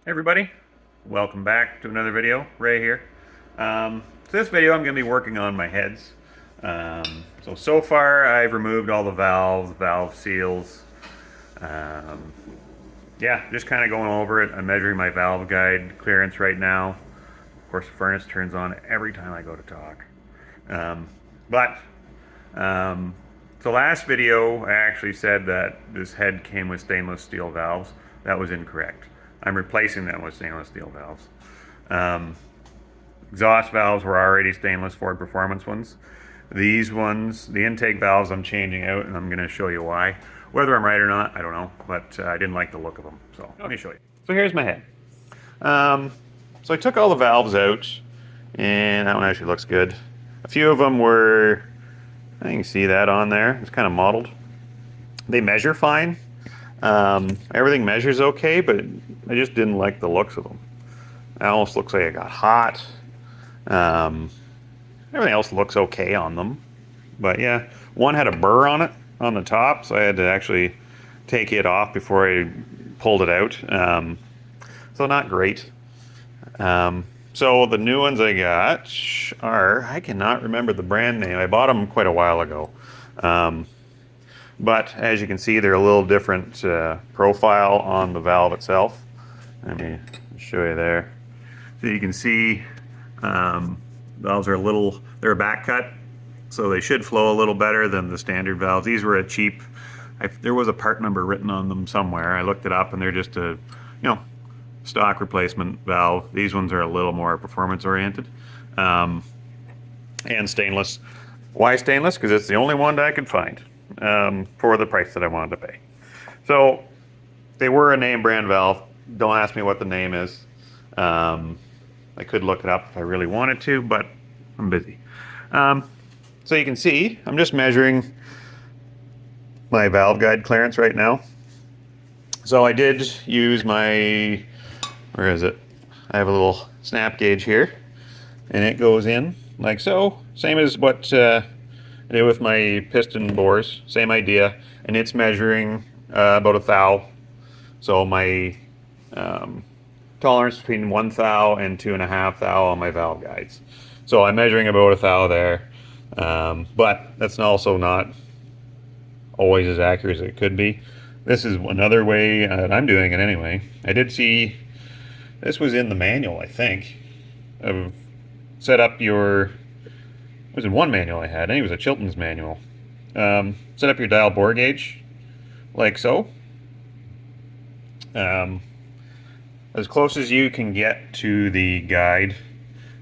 Hey everybody, welcome back to another video. Ray here. This video I'm going to be working on my heads. So far I've removed all the valves, valve seals. Yeah, just kind of going over it. I'm measuring my valve guide clearance right now. Of course the furnace turns on every time I go to talk. So last video I actually said that this head came with stainless steel valves. That was incorrect. I'm replacing them with stainless steel valves. Exhaust valves were already stainless Ford Performance ones. These ones, the intake valves, I'm changing out, and I'm going to show you why. Whether I'm right or not, I don't know, but I didn't like the look of them, so let me show you. So here's my head. So I took all the valves out, and that one actually looks good. A few of them were, I think you can see that on there. It's kind of mottled. They measure fine. Everything measures okay, but I just didn't like the looks of them. It almost looks like it got hot. Everything else looks okay on them. But yeah, one had a burr on it on the top, so I had to actually take it off before I pulled it out. So not great. So the new ones I got are, I cannot remember the brand name. I bought them quite a while ago. But as you can see, they're a little different profile on the valve itself. Let me show you there. So you can see valves are they're a back cut, so they should flow a little better than the standard valves. These were a cheap, there was a part number written on them somewhere. I looked it up and they're just a, stock replacement valve. These ones are a little more performance oriented. And stainless. Why stainless? Because it's the only one that I could find. For the price that I wanted to pay. So they were a name brand valve. Don't ask me what the name is. I could look it up if I really wanted to, but I'm busy. So you can see I'm just measuring my valve guide clearance right now. So I did use my, where is it? I have a little snap gauge here, and it goes in like so. Same as what I did with my piston bores, same idea, and it's measuring about a thou. So my tolerance between 1 thou and 2.5 thou on my valve guides. So I'm measuring about a thou there, but that's also not always as accurate as it could be. This is another way that I'm doing it anyway. I did see, this was in the manual, I think, of set up your, it was in one manual I had. I think it was a Chilton's manual. Set up your dial bore gauge, like so. As close as you can get to the guide,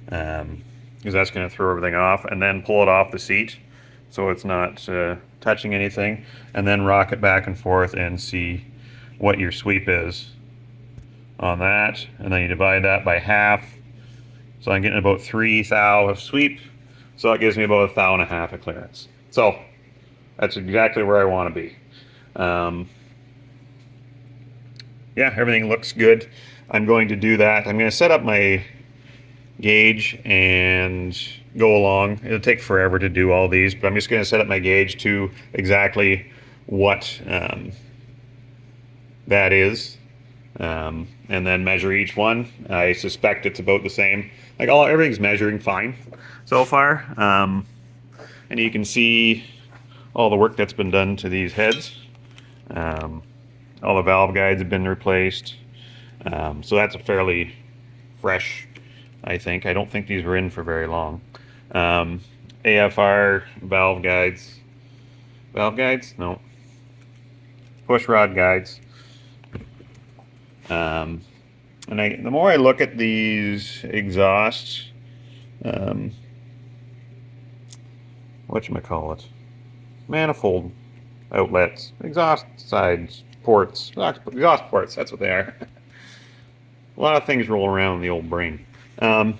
because that's going to throw everything off, and then pull it off the seat so it's not touching anything, and then rock it back and forth and see what your sweep is on that, and then you divide that by half. So I'm getting about 3 thou of sweep. So that gives me about 1.5 thou of clearance. So that's exactly where I want to be. Yeah, everything looks good. I'm going to do that. I'm going to set up my gauge and go along. It'll take forever to do all these, but I'm just going to set up my gauge to exactly what that is, and then measure each one. I suspect it's about the same. Like everything's measuring fine so far, and you can see all the work that's been done to these heads. All the valve guides have been replaced, so that's a fairly fresh, I think. I don't think these were in for very long. AFR valve guides, no, pushrod guides. And the more I look at these exhausts, whatchamacallit, manifold outlets, exhaust sides, ports, exhaust ports, that's what they are. A lot of things roll around in the old brain. I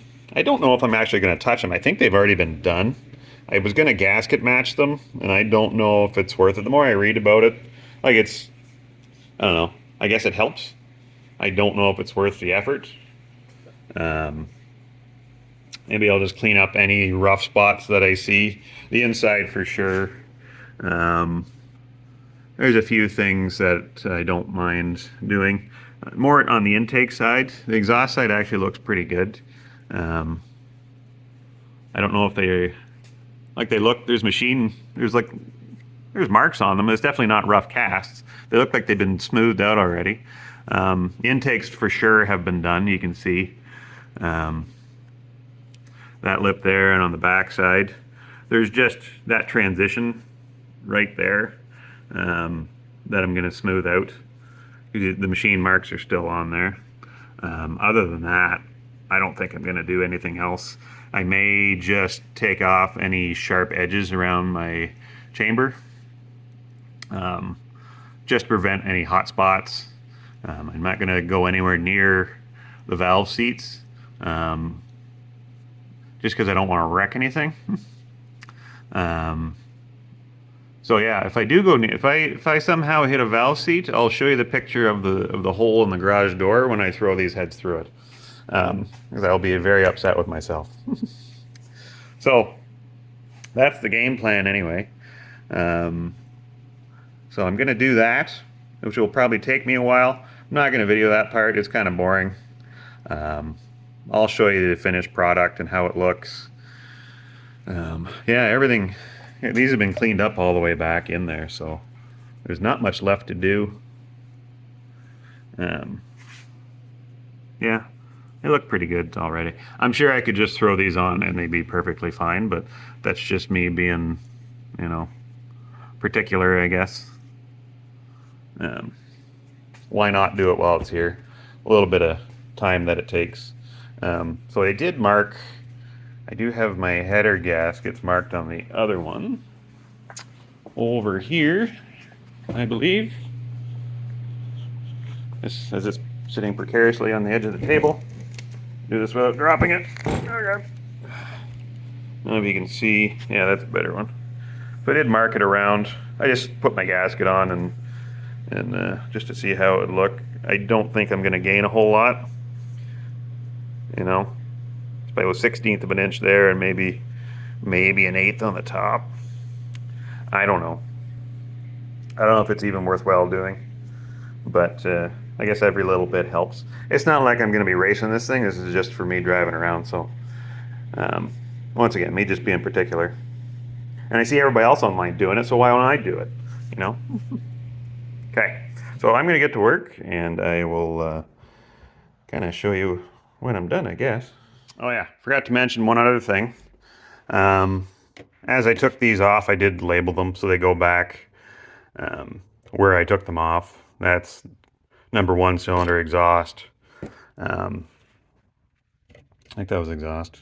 don't know if I'm actually going to touch them. I think they've already been done. I was going to gasket match them, and I don't know if it's worth it. The more I read about it, like I don't know, I guess it helps. I don't know if it's worth the effort. Maybe I'll just clean up any rough spots that I see. The inside for sure. There's a few things that I don't mind doing. More on the intake side. The exhaust side actually looks pretty good. I don't know if they look. There's marks on them. It's definitely not rough casts. They look like they've been smoothed out already. Intakes for sure have been done. You can see that lip there, and on the back side, there's just that transition right there that I'm going to smooth out. The machine marks are still on there. Other than that, I don't think I'm going to do anything else. I may just take off any sharp edges around my chamber, just to prevent any hot spots. I'm not going to go anywhere near the valve seats, just because I don't want to wreck anything. So yeah, if I do go, if I somehow hit a valve seat, I'll show you the picture of the hole in the garage door when I throw these heads through it, because I'll be very upset with myself. So that's the game plan anyway. So I'm going to do that, which will probably take me a while. I'm not going to video that part. It's kind of boring. I'll show you the finished product and how it looks. Yeah, everything. These have been cleaned up all the way back in there, so there's not much left to do. Yeah, they look pretty good already. I'm sure I could just throw these on and they'd be perfectly fine, but that's just me being, you know, particular, I guess. Why not do it while it's here? A little bit of time that it takes. So I did mark, I do have my header gaskets marked on the other one over here, I believe. This, as it's sitting precariously on the edge of the table. Do this without dropping it. Okay. I don't know if you can see. Yeah, that's a better one. So I did mark it around. I just put my gasket on and just to see how it would look. I don't think I'm going to gain a whole lot. You know, it's about a 1/16 of an inch there, and maybe an eighth on the top. I don't know. I don't know if it's even worthwhile doing, but I guess every little bit helps. It's not like I'm going to be racing this thing. This is just for me driving around. So once again, me just being particular. And I see everybody else online doing it, so why don't I do it? You know? Okay, so I'm going to get to work, and I will kind of show you when I'm done, I guess. Oh yeah, forgot to mention one other thing. As I took these off, I did label them so they go back where I took them off. That's #1 cylinder exhaust. I think that was exhaust.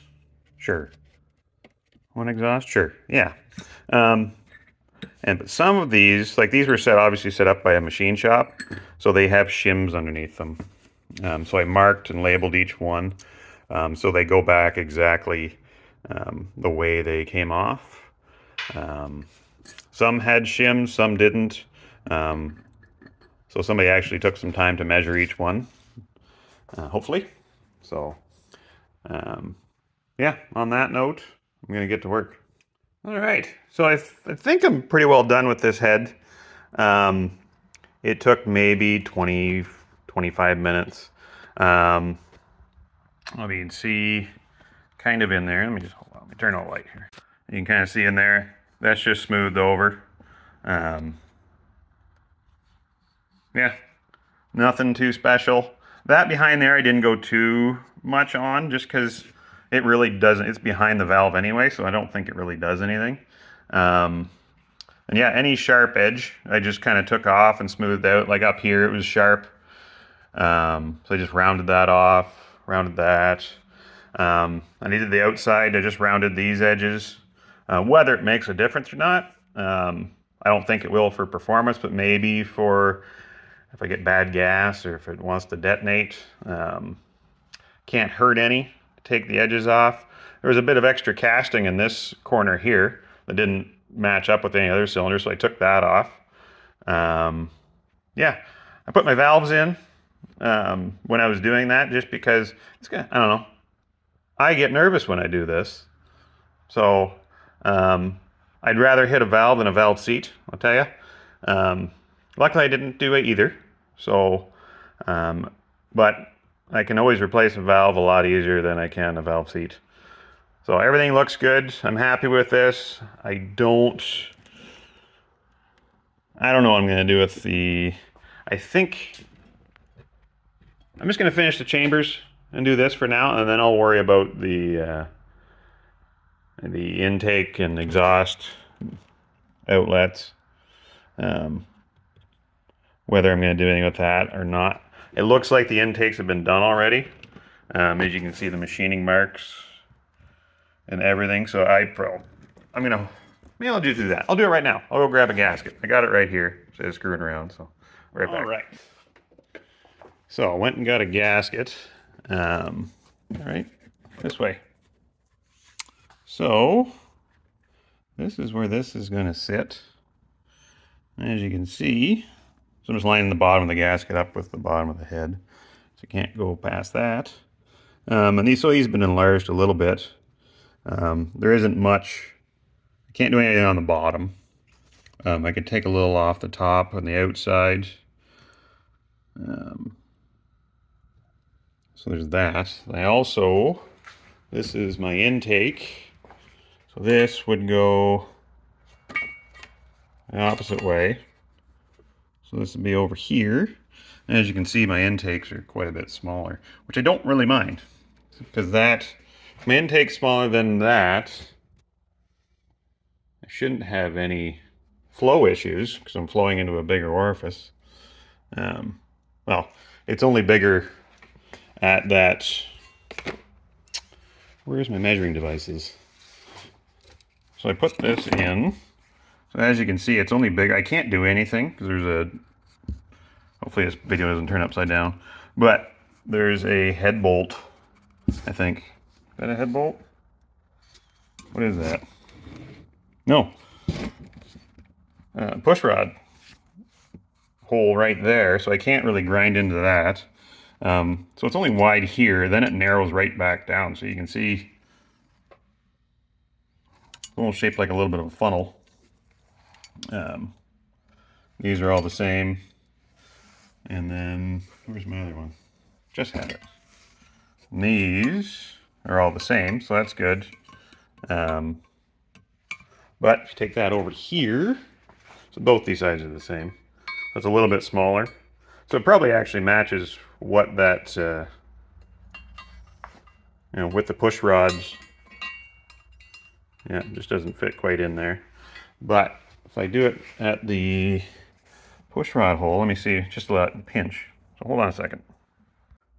Sure. One exhaust? Sure. Yeah. But some of these, like these were obviously set up by a machine shop, so they have shims underneath them. So I marked and labeled each one, so they go back exactly the way they came off. Some had shims, some didn't. So somebody actually took some time to measure each one, hopefully. So, yeah, on that note, I'm going to get to work. All right, so I think I'm pretty well done with this head. It took maybe 20-25 minutes. You can see kind of in there. Let me turn on the light here. You can kind of see in there, that's just smoothed over. Yeah, nothing too special. That behind there I didn't go too much on, just because it really doesn't, it's behind the valve anyway, so I don't think it really does anything. And yeah, any sharp edge, I just kind of took off and smoothed out. Like up here, it was sharp. So I just rounded that off, rounded that. I needed the outside, I just rounded these edges. Whether it makes a difference or not, I don't think it will for performance, but maybe for if I get bad gas or if it wants to detonate. Can't hurt any. Take the edges off. There was a bit of extra casting in this corner here that didn't match up with any other cylinder, so I took that off. Yeah, I put my valves in when I was doing that, just because it's I don't know, I get nervous when I do this, so I'd rather hit a valve than a valve seat, I'll tell you. Luckily I didn't do it either, so But I can always replace a valve a lot easier than I can a valve seat. So everything looks good. I'm happy with this. I don't know what I'm going to do with the... I think I'm just going to finish the chambers and do this for now, and then I'll worry about the intake and exhaust outlets. Whether I'm going to do anything with that or not. It looks like the intakes have been done already. As you can see, the machining marks and everything. So maybe I'll just do that. I'll do it right now. I'll go grab a gasket. I got it right here. Instead of screwing around, so right back. All right. So I went and got a gasket. All right, this way. So this is where this is going to sit. As you can see, so I'm just lining the bottom of the gasket up with the bottom of the head, so you can't go past that. And he's been enlarged a little bit. There isn't much. I can't do anything on the bottom. I could take a little off the top on the outside. So there's that. This is my intake. So this would go the opposite way. So this would be over here. And as you can see, my intakes are quite a bit smaller, which I don't really mind. Because my intake's smaller than that, I shouldn't have any flow issues because I'm flowing into a bigger orifice. Well, it's only bigger at that. Where's my measuring devices? So I put this in. So as you can see, it's only big. I can't do anything because hopefully this video doesn't turn upside down, but there's a head bolt, I think. Is that a head bolt? What is that? No. Push rod hole right there, so I can't really grind into that. So it's only wide here, then it narrows right back down, so you can see it's almost shaped like a little bit of a funnel. These are all the same. And then, where's my other one? Just had it. And these are all the same, so that's good. But if you take that over here, so both these sides are the same. That's a little bit smaller. So it probably actually matches what that, with the push rods. Yeah, it just doesn't fit quite in there. But if I do it at the push rod hole, let me see, just a pinch. So hold on a second.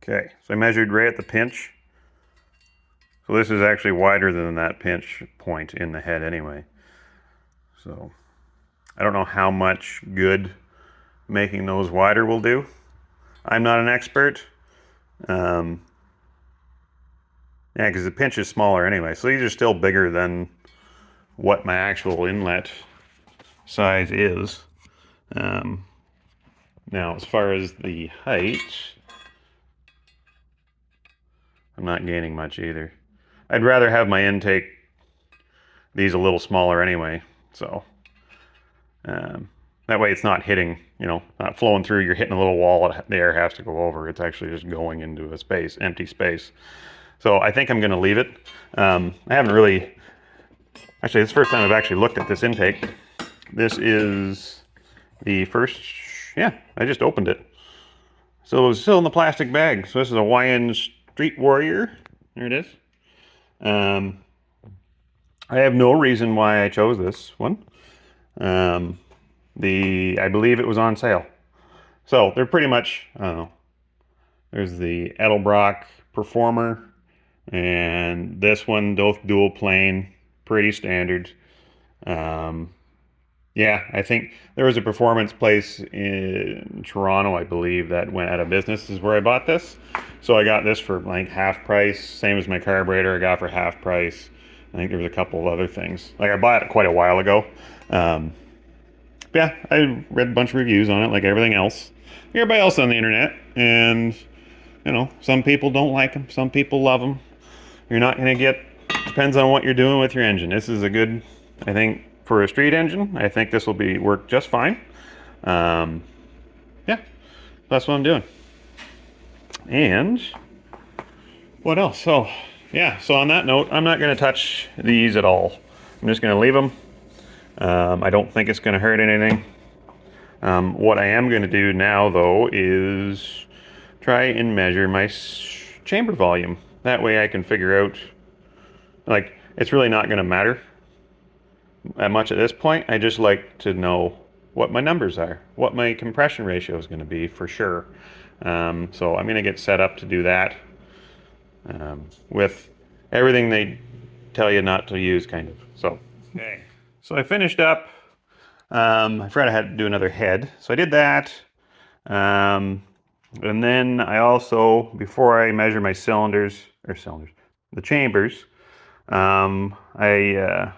Okay, so I measured right at the pinch. So this is actually wider than that pinch point in the head anyway. So I don't know how much good making those wider will do. I'm not an expert. Yeah, because the pinch is smaller anyway. So these are still bigger than what my actual inlet size is. Now, as far as the height, I'm not gaining much either. I'd rather have my intake, these a little smaller anyway. So that way it's not hitting, not flowing through, you're hitting a little wall, the air has to go over. It's actually just going into a space, empty space. So I think I'm going to leave it. I haven't really, actually it's the first time I've actually looked at this intake. This is the first, yeah, I just opened it. So it was still in the plastic bag. So this is a YN Street Warrior. There it is. I have no reason why I chose this one. I believe it was on sale. So they're pretty much, I don't know. There's the Edelbrock Performer and this one, both dual plane, pretty standard. Yeah, I think there was a performance place in Toronto, I believe, that went out of business. This is where I bought this. So I got this for like half price, same as my carburetor I got for half price. I think there was a couple of other things. Like I bought it quite a while ago. Yeah, I read a bunch of reviews on it like everything else. Everybody else on the internet. And, some people don't like them. Some people love them. You're not going to get, depends on what you're doing with your engine. This is a good, I think, for a street engine, I think this will work just fine. Yeah, that's what I'm doing. And what else? So yeah, so on that note, I'm not going to touch these at all. I'm just going to leave them. I don't think it's going to hurt anything. What I am going to do now, though, is try and measure my chamber volume. That way I can figure out, like, it's really not going to matter that much at this point. I just like to know what my numbers are, what my compression ratio is going to be for sure. So I'm going to get set up to do that with everything they tell you not to use, kind of. So, okay. So I finished up. I forgot I had to do another head. So I did that. And then I also, before I measure my the chambers, I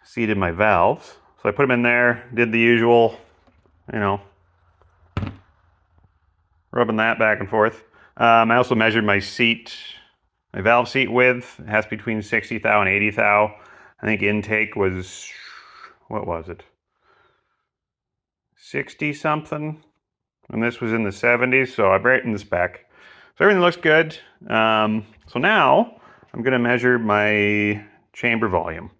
seated my valves. So I put them in there, did the usual, rubbing that back and forth. I also measured my valve seat width. It has between 60 thou and 80 thou. I think intake was, what was it? 60 something. And this was in the 70s, so I brightened the spec. So everything looks good. So now I'm going to measure my chamber volume.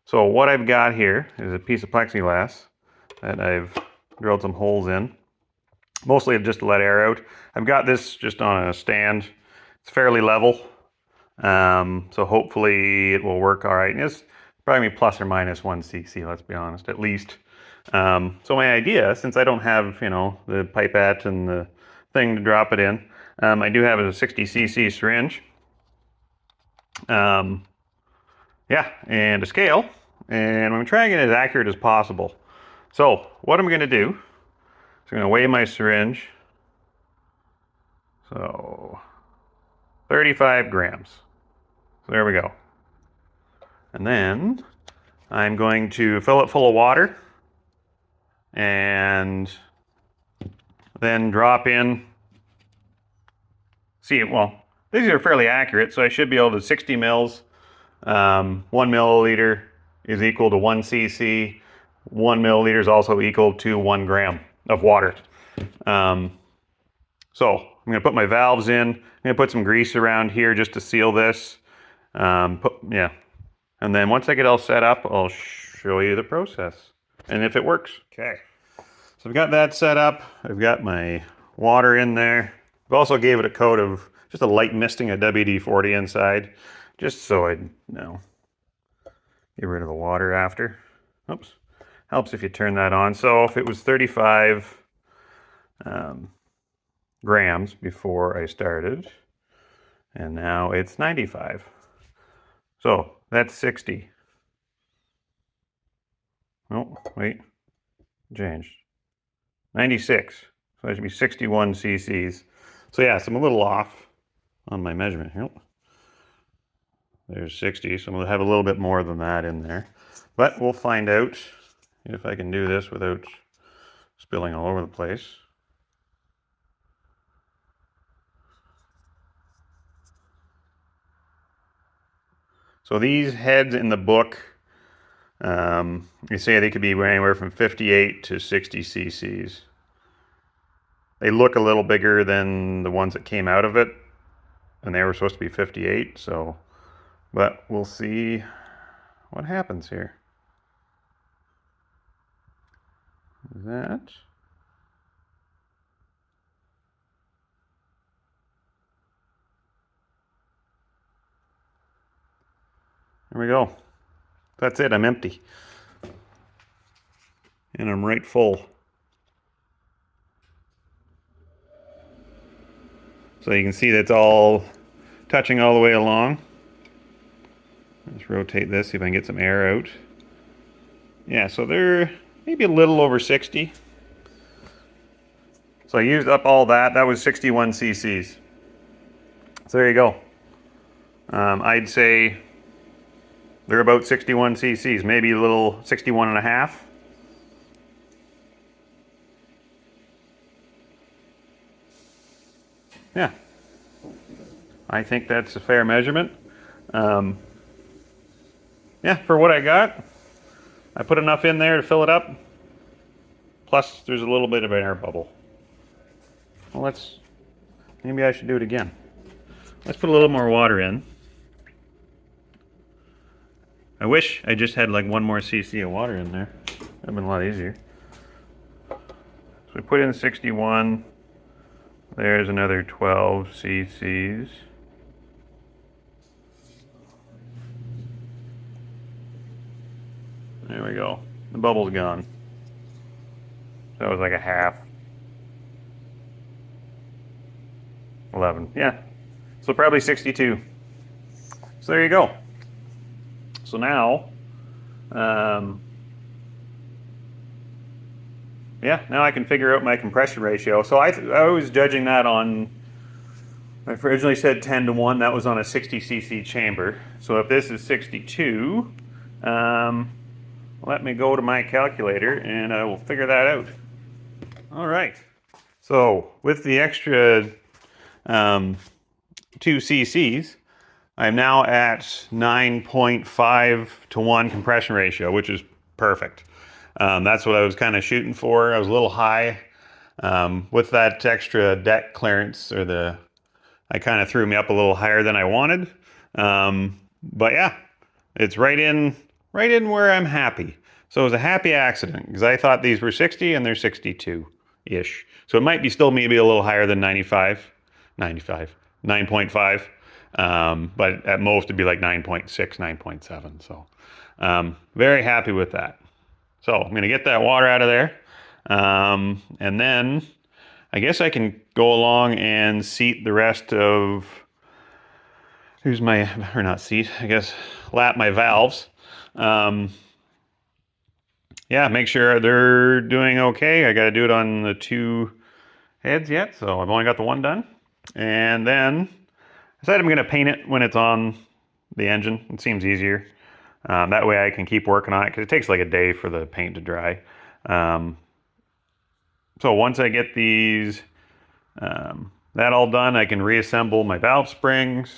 So what I've got here is a piece of plexiglass that I've drilled some holes in, mostly just to let air out. I've got this just on a stand. It's fairly level, so hopefully it will work all right. It's probably plus or minus 1 cc, let's be honest, at least. So my idea, since I don't have, the pipette and the thing to drop it in, I do have a 60 cc syringe. Yeah, and a scale, and I'm going to try and get as accurate as possible. So what I'm going to do is I'm going to weigh my syringe. So 35 grams. So there we go. And then I'm going to fill it full of water and then drop in. See, well, these are fairly accurate, so I should be able to 60 mils. 1 milliliter is equal to 1 cc. 1 milliliter is also equal to 1 gram of water. So I'm going to put my valves in. I'm going to put some grease around here just to seal this. Yeah. And then once I get all set up, I'll show you the process and if it works. Okay. So I've got that set up. I've got my water in there. I've also gave it a coat of just a light misting of WD-40 inside, just so I'd, get rid of the water after. Oops. Helps if you turn that on. So if it was 35 grams before I started, and now it's 95. So that's 60. Oh, wait, changed. 96. So that should be 61 cc's. So yeah, so I'm a little off on my measurement here. There's 60, so I'm going to have a little bit more than that in there. But we'll find out if I can do this without spilling all over the place. So these heads in the book, you say they could be anywhere from 58 to 60 cc's. They look a little bigger than the ones that came out of it, and they were supposed to be 58, so, but we'll see what happens here. That. There we go. That's it, I'm empty. And I'm right full. So you can see that's all touching all the way along. Let's rotate this, see if I can get some air out. Yeah, so they're maybe a little over 60. So I used up all that. That was 61 cc's. So there you go. I'd say they're about 61 cc's, maybe a little 61 and a half. Yeah, I think that's a fair measurement. Yeah, for what I got, I put enough in there to fill it up. Plus, there's a little bit of an air bubble. Well, let's maybe I should do it again. Let's put a little more water in. I wish I just had like 1 more cc of water in there. That'd have been a lot easier. So we put in 61. There's another 12 cc's. There we go. The bubble's gone. That was like a half. 11. Yeah. So probably 62. So there you go. So now, yeah, now I can figure out my compression ratio. So I was judging that on, I originally said 10 to 1. That was on a 60 cc chamber. So if this is 62, let me go to my calculator and I will figure that out. All right. So with the extra 2 cc's, I'm now at 9.5 to 1 compression ratio, which is perfect. That's what I was kind of shooting for. I was a little high with that extra deck clearance, or I kind of threw me up a little higher than I wanted. But yeah, it's right in where I'm happy. So it was a happy accident because I thought these were 60 and they're 62-ish. So it might be still maybe a little higher than 9.5. But at most it'd be like 9.6, 9.7. So very happy with that. So I'm gonna get that water out of there. And then I guess I can go along and seat the rest of, lap my valves. Yeah, make sure they're doing okay. I gotta do it on the 2 heads yet, so I've only got the 1 done. And then I decided I'm gonna paint it when it's on the engine. It seems easier. That way I can keep working on it, because it takes like a day for the paint to dry. So once I get these, that all done, I can reassemble my valve springs,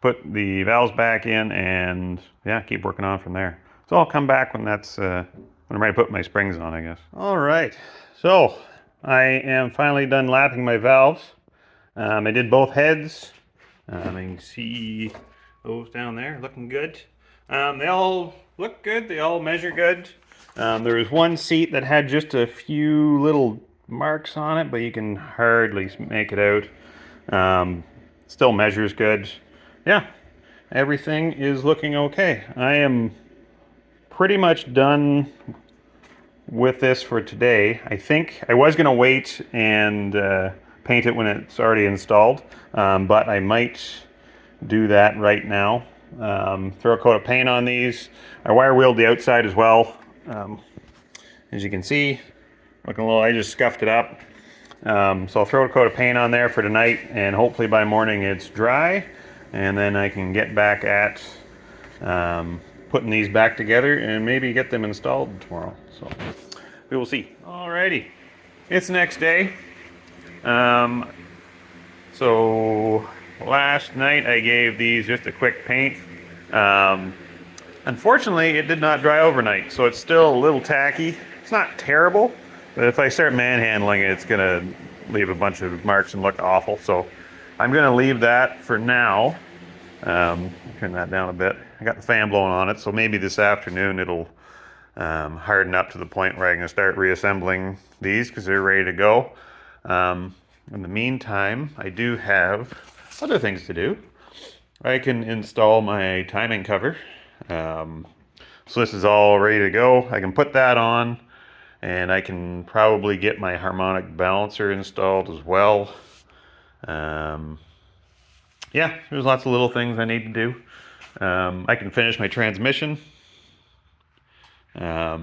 put the valves back in, and yeah, keep working on from there. So I'll come back when that's, when I'm ready to put my springs on, I guess. All right, so I am finally done lapping my valves. I did both heads. You can see those down there looking good. They all look good, they all measure good. There was one seat that had just a few little marks on it, but you can hardly make it out. Still measures good. Yeah, everything is looking okay. I am pretty much done with this for today. I think I was gonna wait and paint it when it's already installed, but I might do that right now. Throw a coat of paint on these. I wire wheeled the outside as well. As you can see, looking a little, I just scuffed it up. So I'll throw a coat of paint on there for tonight, and hopefully by morning it's dry, and then I can get back at putting these back together and maybe get them installed tomorrow. So we will see. Alrighty, it's the next day. So last night I gave these just a quick paint. Unfortunately, it did not dry overnight, so it's still a little tacky. It's not terrible, but if I start manhandling it, it's gonna leave a bunch of marks and look awful. So I'm gonna leave that for now. Turn that down a bit. I got the fan blowing on it, so maybe this afternoon it'll harden up to the point where I can start reassembling these, because they're ready to go. In the meantime, I do have other things to do. I can install my timing cover. So this is all ready to go. I can put that on, and I can probably get my harmonic balancer installed as well. Yeah, there's lots of little things I need to do. I can finish my transmission. I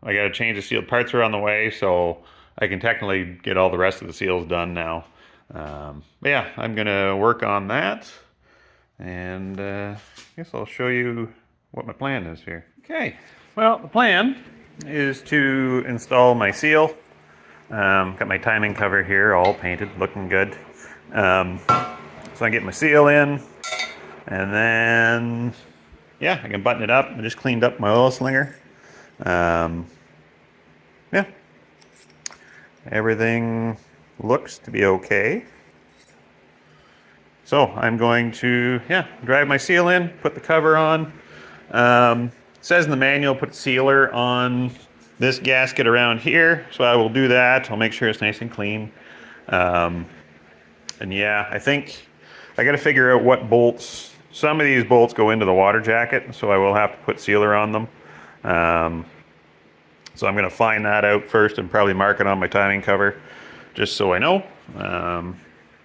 got to change the sealed parts are on the way, so I can technically get all the rest of the seals done now. But yeah, I'm gonna work on that, and I guess I'll show you what my plan is here. Okay, well, the plan is to install my seal. Got my timing cover here all painted, looking good. So I get my seal in, and then yeah, I can button it up. I just cleaned up my oil slinger. Yeah, everything looks to be okay. So I'm going to, drive my seal in, put the cover on. It says in the manual, put sealer on this gasket around here. So I will do that. I'll make sure it's nice and clean. And yeah, I think I got to figure out what bolts. Some of these bolts go into the water jacket, so I will have to put sealer on them. So I'm going to find that out first and probably mark it on my timing cover, just so I know.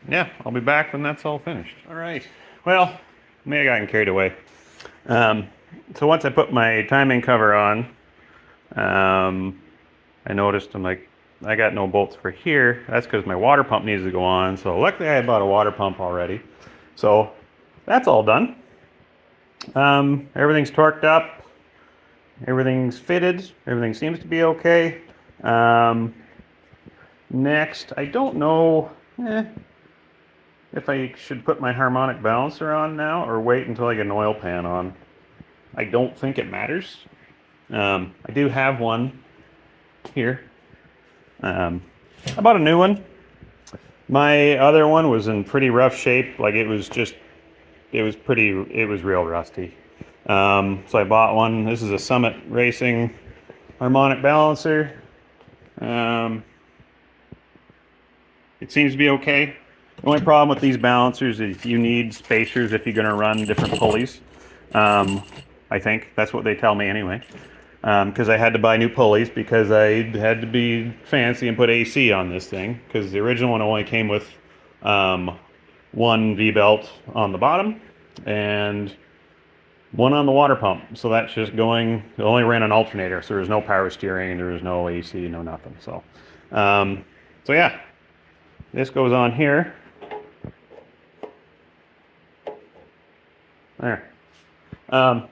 Yeah, I'll be back when that's all finished. All right. Well, maybe I got carried away. So once I put my timing cover on, I noticed I'm like, I got no bolts for here. That's because my water pump needs to go on. So luckily I bought a water pump already. So that's all done. Everything's torqued up. Everything's fitted. Everything seems to be okay. Next, I don't know if I should put my harmonic balancer on now or wait until I get an oil pan on. I don't think it matters. I do have one here. I bought a new one. My other one was in pretty rough shape. Like it was real rusty. So I bought one. This is a Summit Racing harmonic balancer. It seems to be okay. The only problem with these balancers is you need spacers if you're going to run different pulleys. I think that's what they tell me anyway. Because I had to buy new pulleys because I had to be fancy and put AC on this thing. Because the original one only came with one V-belt on the bottom and one on the water pump. So that's just going, it only ran an alternator. So there was no power steering, there was no AC, no nothing. So, so yeah, this goes on here. There. Yeah,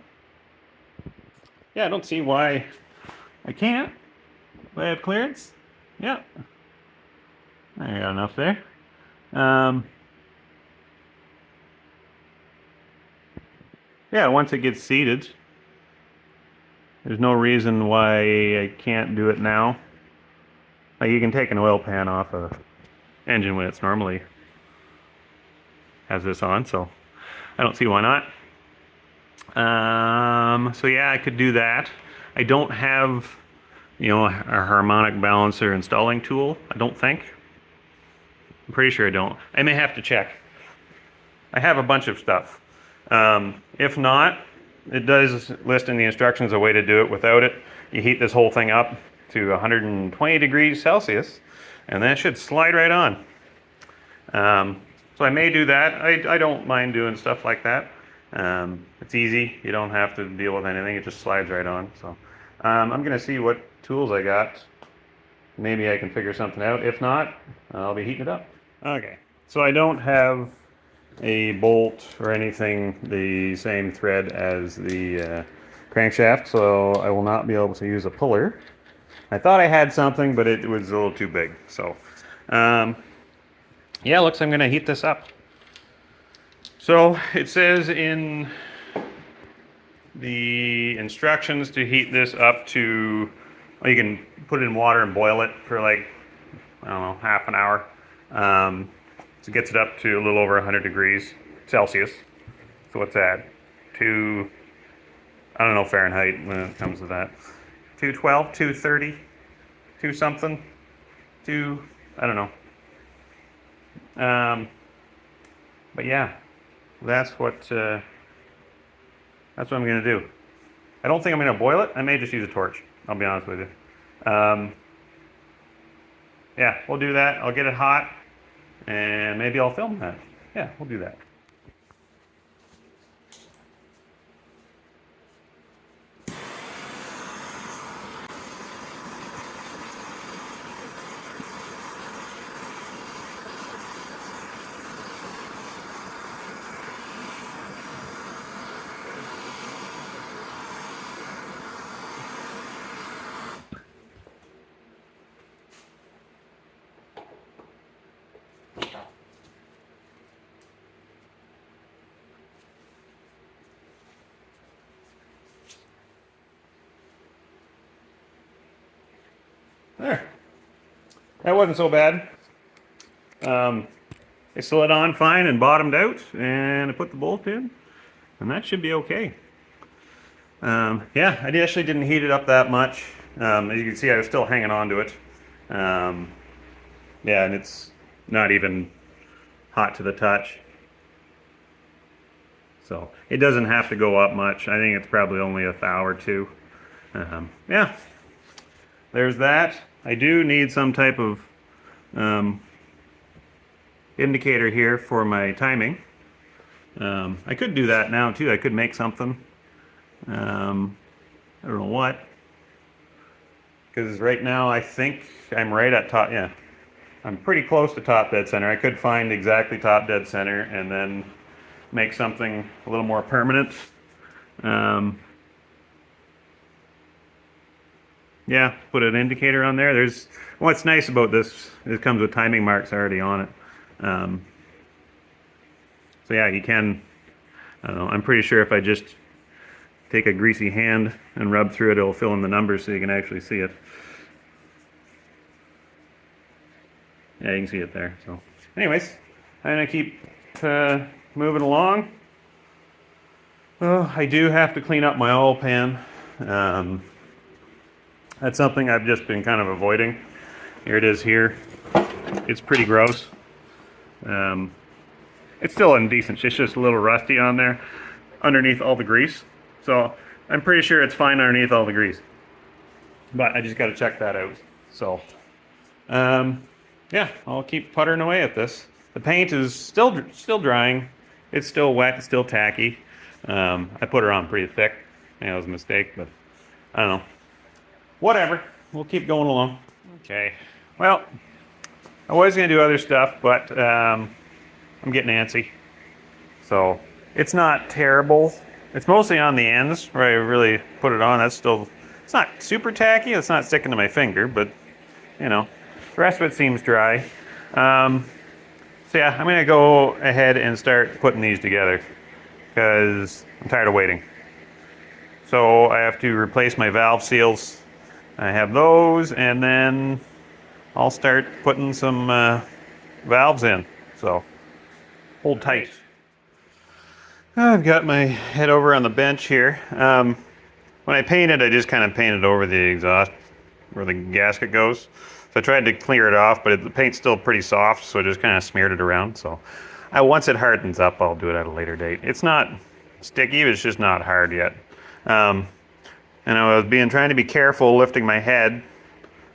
I don't see why I can't. Do I have clearance? Yeah. I got enough there. Yeah, once it gets seated, there's no reason why I can't do it now. Like you can take an oil pan off a engine when it's normally has this on, so I don't see why not. So yeah, I could do that. I don't have, a harmonic balancer installing tool, I don't think. I'm pretty sure I don't. I may have to check. I have a bunch of stuff. If not, it does list in the instructions a way to do it without it. You heat this whole thing up to 120 degrees Celsius, and then it should slide right on. So I may do that. I don't mind doing stuff like that. It's easy. You don't have to deal with anything. It just slides right on. So I'm going to see what tools I got. Maybe I can figure something out. If not, I'll be heating it up. Okay. So I don't have a bolt or anything the same thread as the crankshaft, so I will not be able to use a puller. I thought I had something, but it was a little too big. So yeah, looks like I'm going to heat this up. So it says in the instructions to heat this up to, well, you can put it in water and boil it for like, I don't know, half an hour. So it gets it up to a little over 100 degrees Celsius. So what's that? I don't know Fahrenheit when it comes to that. 212, 230, 2 something, 2, I don't know. But yeah, that's what I'm going to do. I don't think I'm going to boil it. I may just use a torch. I'll be honest with you. Yeah, we'll do that. I'll get it hot, and maybe I'll film that. Yeah, we'll do that. There. That wasn't so bad. They slid on fine and bottomed out, and I put the bolt in, and that should be okay. Yeah, I actually didn't heat it up that much. As you can see, I was still hanging on to it. Yeah, and it's not even hot to the touch. So it doesn't have to go up much. I think it's probably only a thou or two. Yeah, there's that. I do need some type of indicator here for my timing. I could do that now too. I could make something. I don't know what. Because right now I think I'm right at top. Yeah, I'm pretty close to top dead center. I could find exactly top dead center and then make something a little more permanent. Yeah, put an indicator on there. There's what's nice about this, it comes with timing marks already on it. So yeah, you can, I don't know, I'm pretty sure if I just take a greasy hand and rub through it, it'll fill in the numbers so you can actually see it. Yeah, you can see it there. So anyways, I'm gonna keep moving along. Oh, I do have to clean up my oil pan. That's something I've just been kind of avoiding. Here it is here. It's pretty gross. It's still in decent shape. It's just a little rusty on there underneath all the grease. So I'm pretty sure it's fine underneath all the grease. But I just got to check that out. So yeah, I'll keep puttering away at this. The paint is still drying. It's still wet, it's still tacky. I put her on pretty thick. Yeah, it was a mistake, but I don't know. Whatever, we'll keep going along. Okay, well, I was gonna do other stuff, but I'm getting antsy. So it's not terrible. It's mostly on the ends where I really put it on. That's still, it's not super tacky. It's not sticking to my finger, but you know, the rest of it seems dry. So yeah, I'm gonna go ahead and start putting these together because I'm tired of waiting. So I have to replace my valve seals. I have those, and then I'll start putting some valves in. So hold tight. I've got my head over on the bench here. When I painted, I just kind of painted over the exhaust where the gasket goes. So I tried to clear it off, but the paint's still pretty soft, so I just kind of smeared it around. So once it hardens up, I'll do it at a later date. It's not sticky, it's just not hard yet. And I was trying to be careful lifting my head,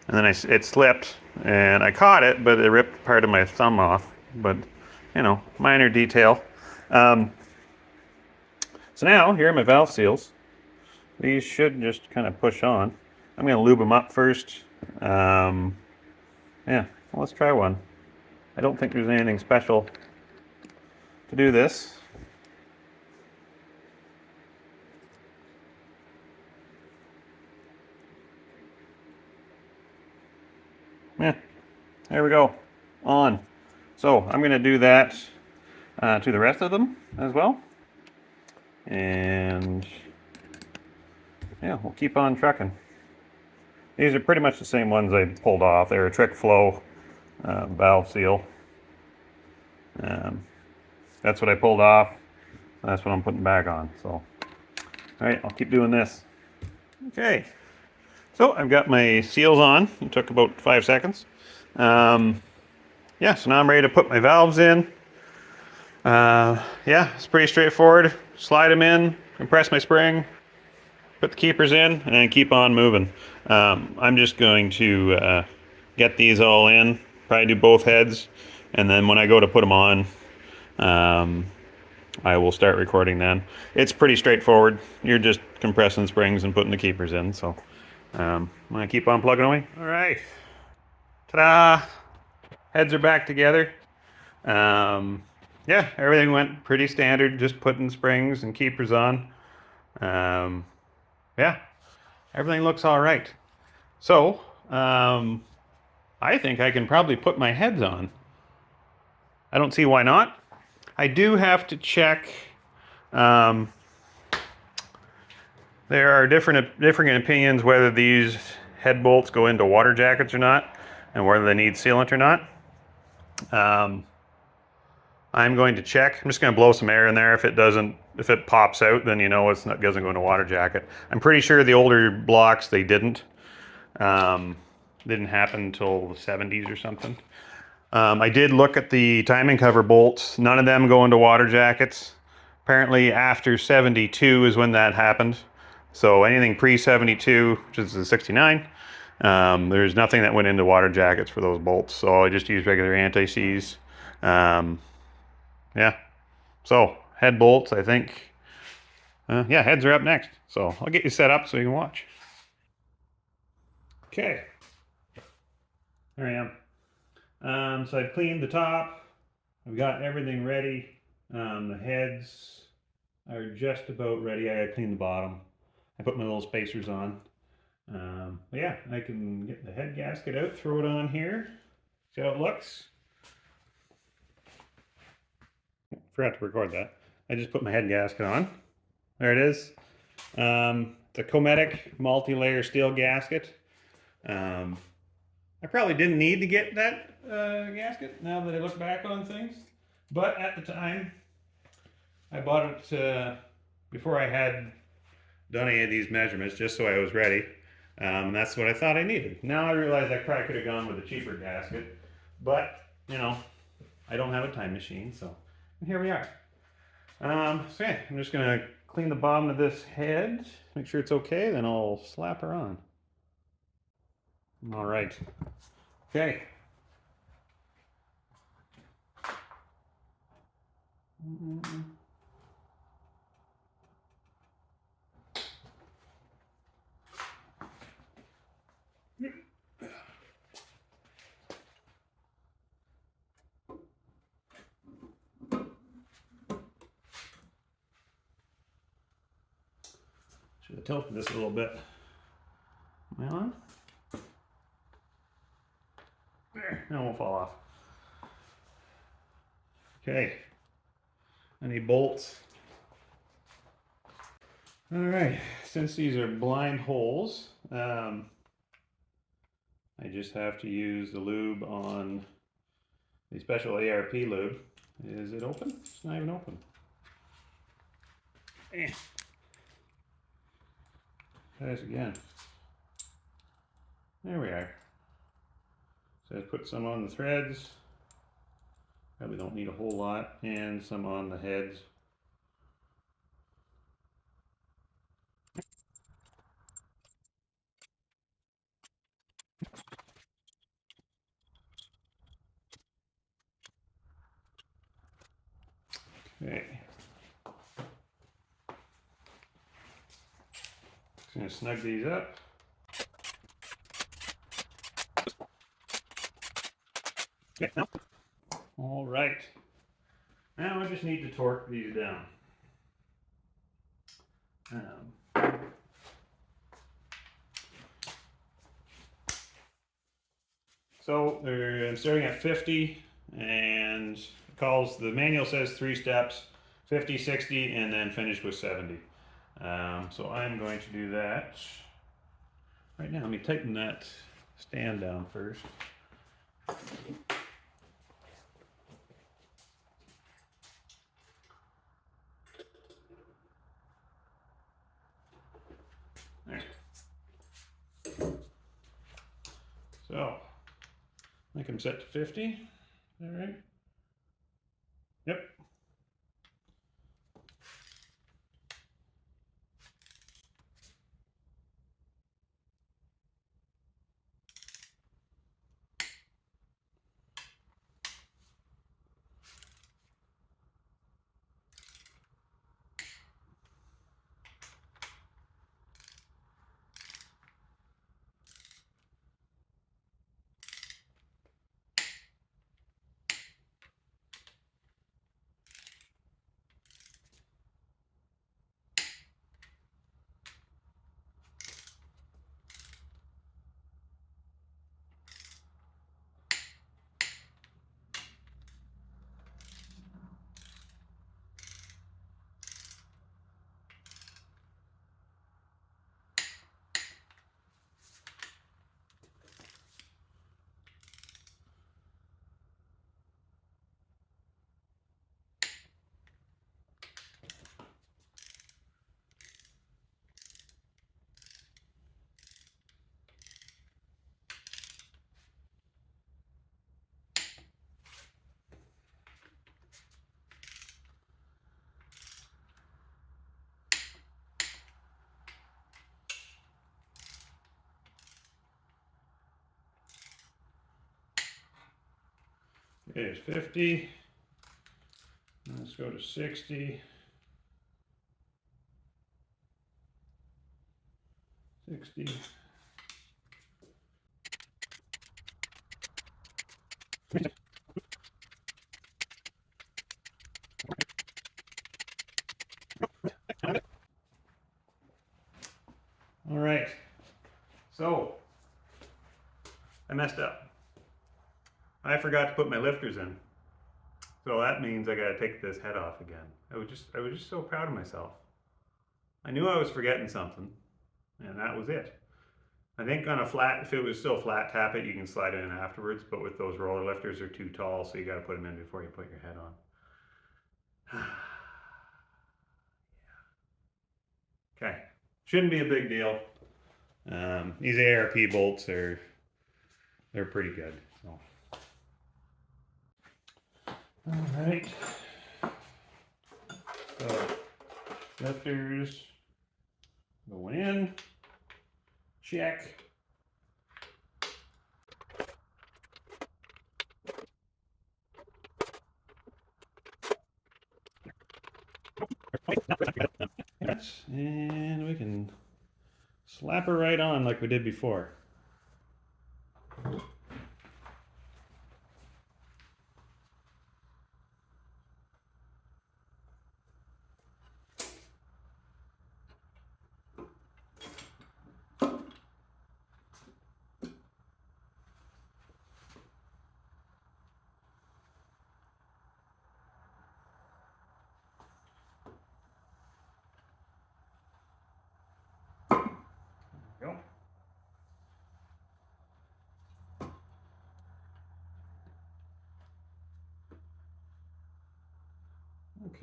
and then it slipped, and I caught it, but it ripped part of my thumb off. But, you know, minor detail. So now, here are my valve seals. These should just kind of push on. I'm going to lube them up first. Yeah, well, let's try one. I don't think there's anything special to do this. Yeah, there we go, on. So I'm going to do that to the rest of them as well. And yeah, we'll keep on trucking. These are pretty much the same ones I pulled off. They're a Trick Flow valve seal. That's what I pulled off. That's what I'm putting back on. So, all right, I'll keep doing this. Okay. So I've got my seals on. It took about 5 seconds. Yeah, so now I'm ready to put my valves in. Yeah, it's pretty straightforward. Slide them in, compress my spring, put the keepers in, and then keep on moving. I'm just going to get these all in, probably do both heads, and then when I go to put them on, I will start recording then. It's pretty straightforward. You're just compressing springs and putting the keepers in, so I'm going to keep on plugging away. All right. Ta-da! Heads are back together. Yeah, everything went pretty standard, just putting springs and keepers on. Yeah, everything looks all right. So, I think I can probably put my heads on. I don't see why not. I do have to check. There are different opinions whether these head bolts go into water jackets or not, and whether they need sealant or not. I'm going to check. I'm just going to blow some air in there. If it pops out, then you know it doesn't go into water jacket. I'm pretty sure the older blocks, they didn't. Didn't happen until the 70s or something. I did look at the timing cover bolts. None of them go into water jackets. Apparently after 72 is when that happened. So anything pre-72, which is the 69, there's nothing that went into water jackets for those bolts. So I just used regular anti-seize. Yeah. So head bolts, I think. Yeah, heads are up next. So I'll get you set up so you can watch. Okay. There I am. So I've cleaned the top. I've got everything ready. The heads are just about ready. I cleaned the bottom. I put my little spacers on. Yeah, I can get the head gasket out, throw it on here. See how it looks? Forgot to record that. I just put my head gasket on. There it is. The Cometic multi-layer steel gasket. I probably didn't need to get that gasket now that I look back on things. But at the time, I bought it before I had done any of these measurements, just so I was ready. And that's what I thought I needed. Now I realize I probably could have gone with a cheaper gasket. But, you know, I don't have a time machine, so here we are. So yeah, I'm just going to clean the bottom of this head, make sure it's okay, then I'll slap her on. All right. Okay. Should have tilted this a little bit. Am I on? There, now it won't fall off. Okay. I need bolts. All right, since these are blind holes, I just have to use the lube on the special ARP lube. Is it open? It's not even open. Try this again. There we are. So I put some on the threads. Probably don't need a whole lot, and some on the heads. Okay. Just gonna snug these up. Okay, now. All right. Now I just need to torque these down. So I'm starting at 50, and the manual says 3 steps, 50, 60, and then finish with 70. So I'm going to do that right now. Let me tighten that stand down first. There. So I think I'm set to 50. All right. Yep. Okay, it's 50. Let's go to 60. 60. All right, so I messed up. I forgot to put my lifters in. So that means I gotta take this head off again. I was just so proud of myself. I knew I was forgetting something, and that was it. I think on a flat, if it was still flat, tap it, you can slide it in afterwards, but with those roller lifters, they're too tall, so you gotta put them in before you put your head on. Okay, shouldn't be a big deal. These ARP bolts they're pretty good. So. All right. So lifters going in. Check. And we can slap her right on like we did before. Go.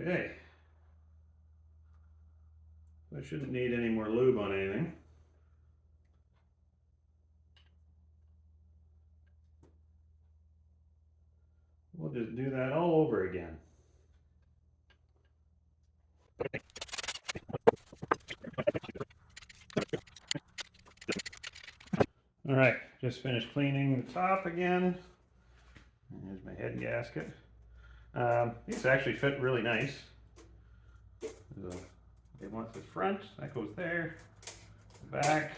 Okay. I shouldn't need any more lube on anything. We'll just do that all over again. All right, just finished cleaning the top again. Here's my head gasket. These actually fit really nice. It wants the front, that goes there. The back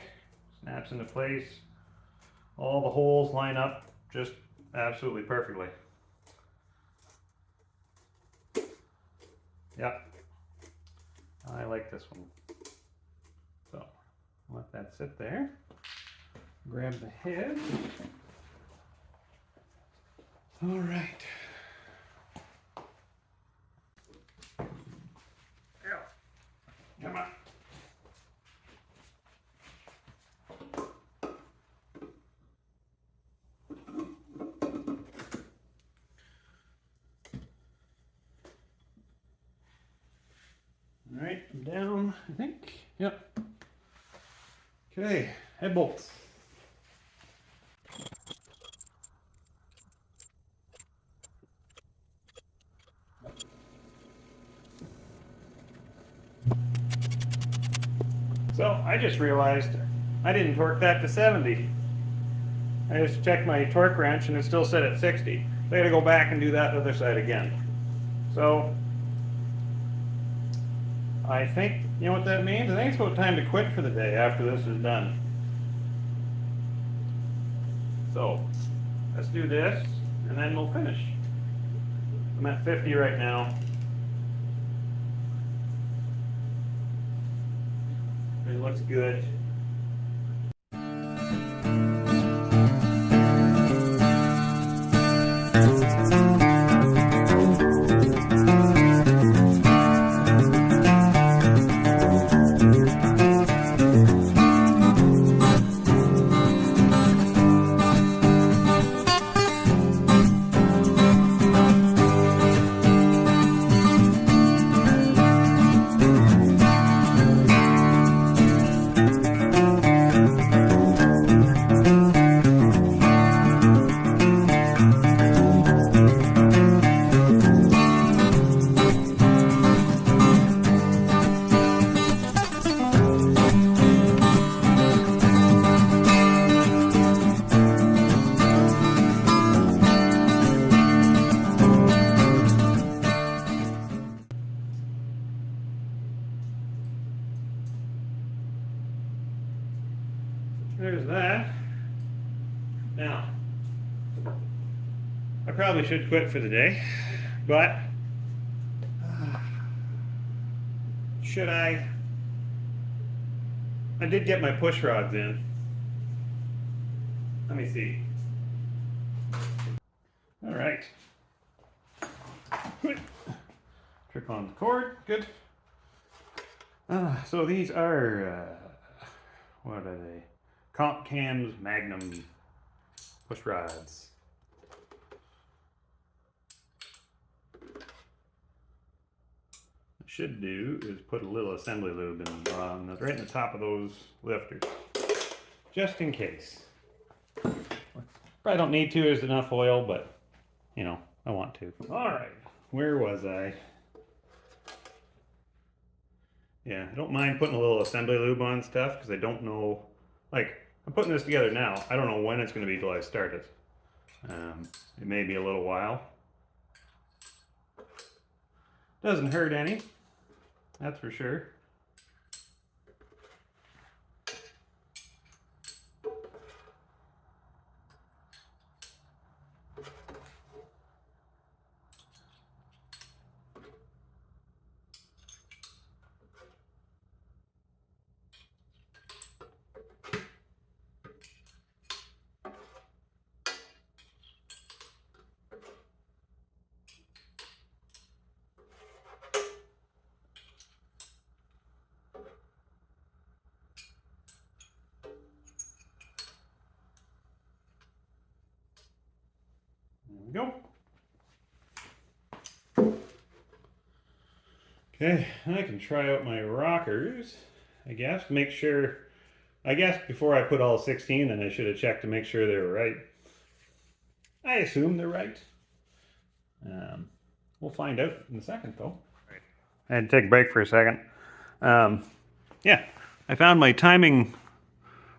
snaps into place. All the holes line up just absolutely perfectly. Yep, I like this one. So, let that sit there. Grab the head. All right. Come on. All right, I'm down, I think. Yep. Okay, head bolts. So I just realized I didn't torque that to 70. I just checked my torque wrench and it's still set at 60. So I gotta go back and do that other side again. So I think, you know what that means? I think it's about time to quit for the day after this is done. So let's do this and then we'll finish. I'm at 50 right now. It looks good. there's that. Now, I probably should quit for the day, but should I? I did get my push rods in. Let me see. All right. Trip on the cord. Good. So these are, what are they? Comp Cams Magnum push rods. What I should do is put a little assembly lube in right in the top of those lifters, just in case. Probably don't need to, there's enough oil, but you know, I want to. All right, where was I? Yeah, I don't mind putting a little assembly lube on stuff because I don't know, like, I'm putting this together now. I don't know when it's going to be till I start it. It may be a little while. Doesn't hurt any, that's for sure. There we go. Okay, I can try out my rockers, I guess. Make sure, I guess before I put all 16 in, I should have checked to make sure they were right. I assume they're right. We'll find out in a second though. Right. I had to take a break for a second. Yeah, I found my timing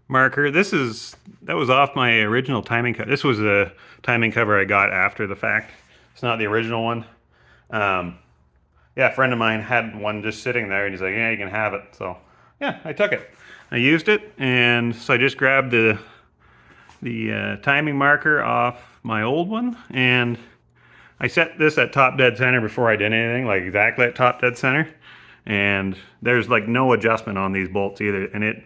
marker. That was off my original timing cover. This was the timing cover I got after the fact. It's not the original one. Yeah, a friend of mine had one just sitting there and he's like, yeah, you can have it. So yeah, I took it. I used it, and so I just grabbed the timing marker off my old one, and I set this at top dead center before I did anything, like exactly at top dead center. And there's like no adjustment on these bolts either, and it,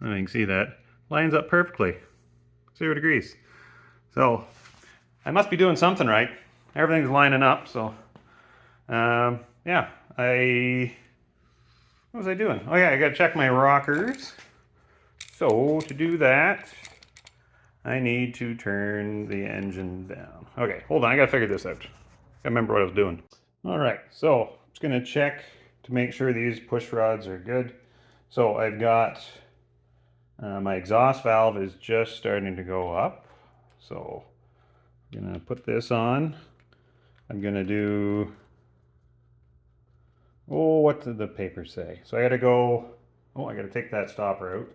you can see that, lines up perfectly, 0 degrees. So I must be doing something right. Everything's lining up, so yeah, what was I doing? Oh yeah, I gotta check my rockers. So to do that, I need to turn the engine down. Okay, hold on, I gotta figure this out. I remember what I was doing. All right, so I'm just gonna check to make sure these push rods are good. So I've got, my exhaust valve is just starting to go up. So I'm gonna put this on. I'm gonna do, oh, what did the paper say? So I gotta go, oh, I gotta take that stopper out.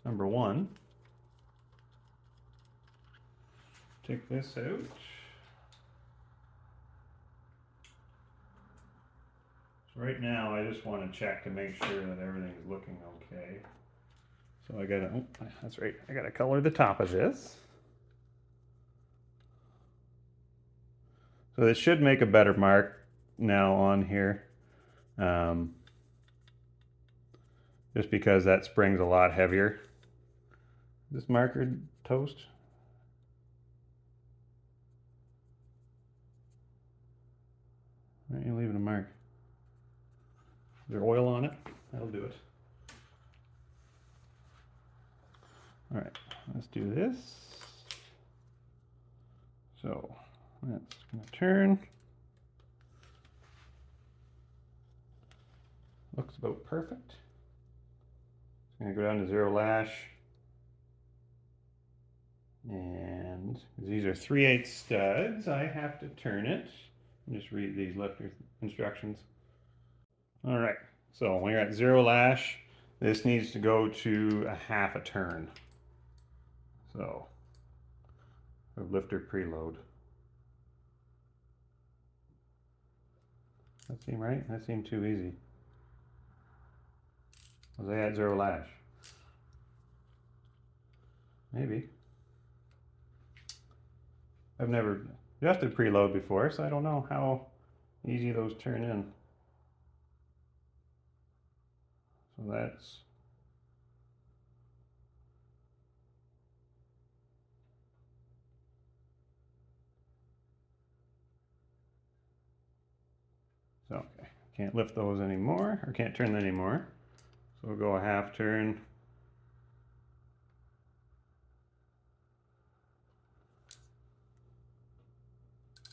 Number one. Take this out. So right now I just want to check to make sure that everything is looking okay. So I gotta, oh, that's right, I gotta color the top of this. So this should make a better mark now on here. Just because that spring's a lot heavier. This marker toast? Why aren't you leaving a mark? Is there oil on it? That'll do it. All right, let's do this. So that's gonna turn. Looks about perfect. It's gonna go down to 0 lash. And these are 3/8 studs, I have to turn it. Just read these lifter instructions. All right, so when you're at 0 lash, this needs to go to a 1/2 a turn. So, a lifter preload. That seemed right? That seemed too easy. Was I at 0 lash? Maybe. I've never adjusted preload before, so I don't know how easy those turn in. So that's so okay. Can't lift those anymore, or can't turn them anymore. So we'll go a half turn.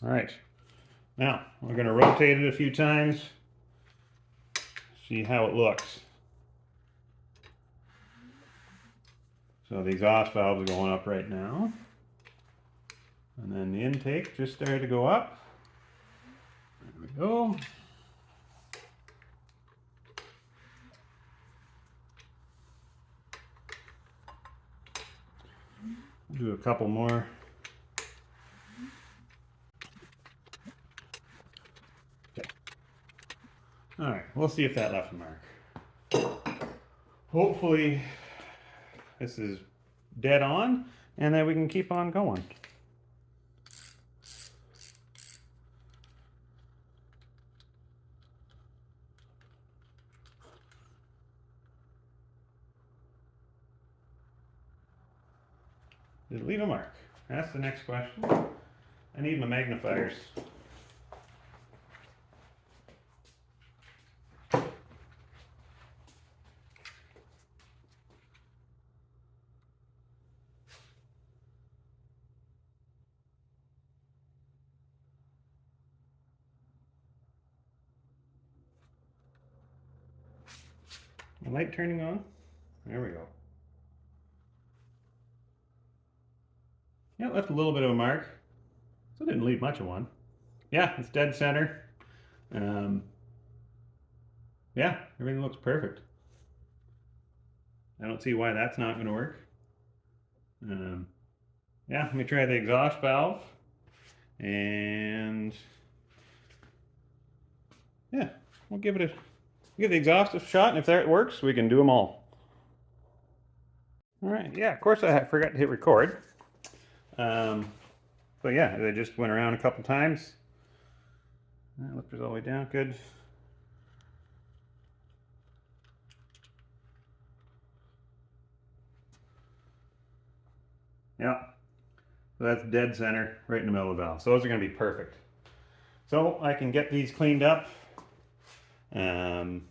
All right, now we're going to rotate it a few times, see how it looks. So the exhaust valve is going up right now, and then the intake just started to go up. There we go. Do a couple more. Okay. All right, we'll see if that left a mark. Hopefully this is dead on and that we can keep on going. Did it leave a mark? That's the next question. I need my magnifiers. The light turning on? There we go. Yeah, it left a little bit of a mark. So it didn't leave much of one. Yeah, it's dead center. Yeah, everything looks perfect. I don't see why that's not going to work. Yeah, let me try the exhaust valve. And yeah, we'll give the exhaust a shot, and if that works, we can do them all. All right, yeah, of course I forgot to hit record. But yeah, they just went around a couple times. Lifter's all the way down, good. Yeah, so that's dead center, right in the middle of the valve. So those are going to be perfect. So I can get these cleaned up. And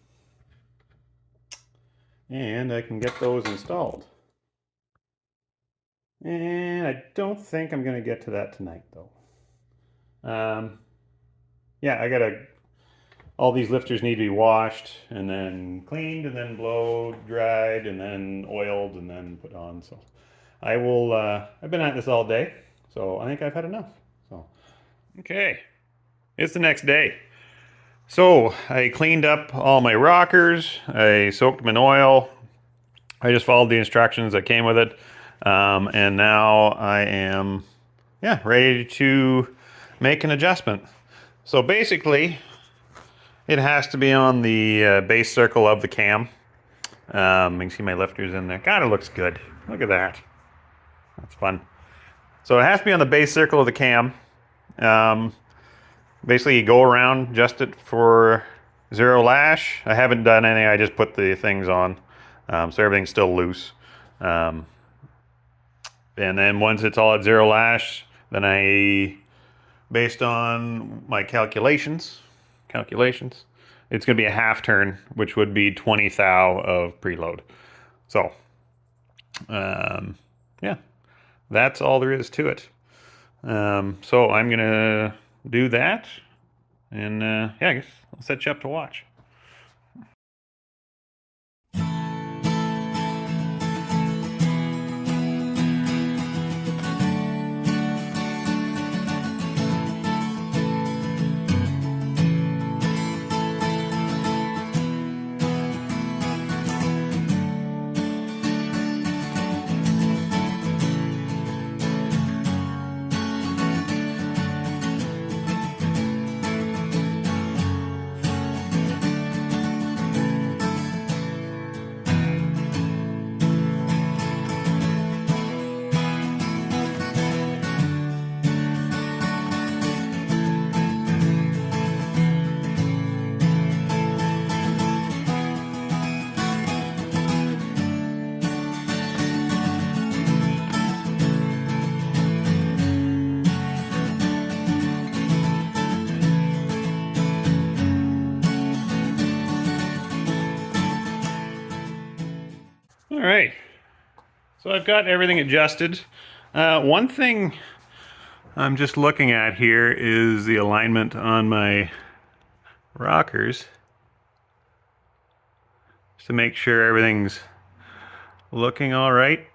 I can get those installed. And I don't think I'm going to get to that tonight, though. Yeah, all these lifters need to be washed and then cleaned and then blow dried and then oiled and then put on. So I will, I've been at this all day, so I think I've had enough. So, okay, it's the next day. So I cleaned up all my rockers, I soaked them in oil, I just followed the instructions that came with it, and now I am, yeah, ready to make an adjustment. So basically, it has to be on the base circle of the cam. You can see my lifters in there. God, it looks good. Look at that. That's fun. So it has to be on the base circle of the cam. Basically, you go around, adjust it for 0 lash. I haven't done any, I just put the things on. So everything's still loose. And then once it's all at 0 lash, then based on my calculations, it's going to be a half turn, which would be 20 thou of preload. So, yeah, that's all there is to it. So I'm going to do that, and yeah, I guess I'll set you up to watch. right. So I've got everything adjusted. One thing I'm just looking at here is the alignment on my rockers, just to make sure everything's looking all right.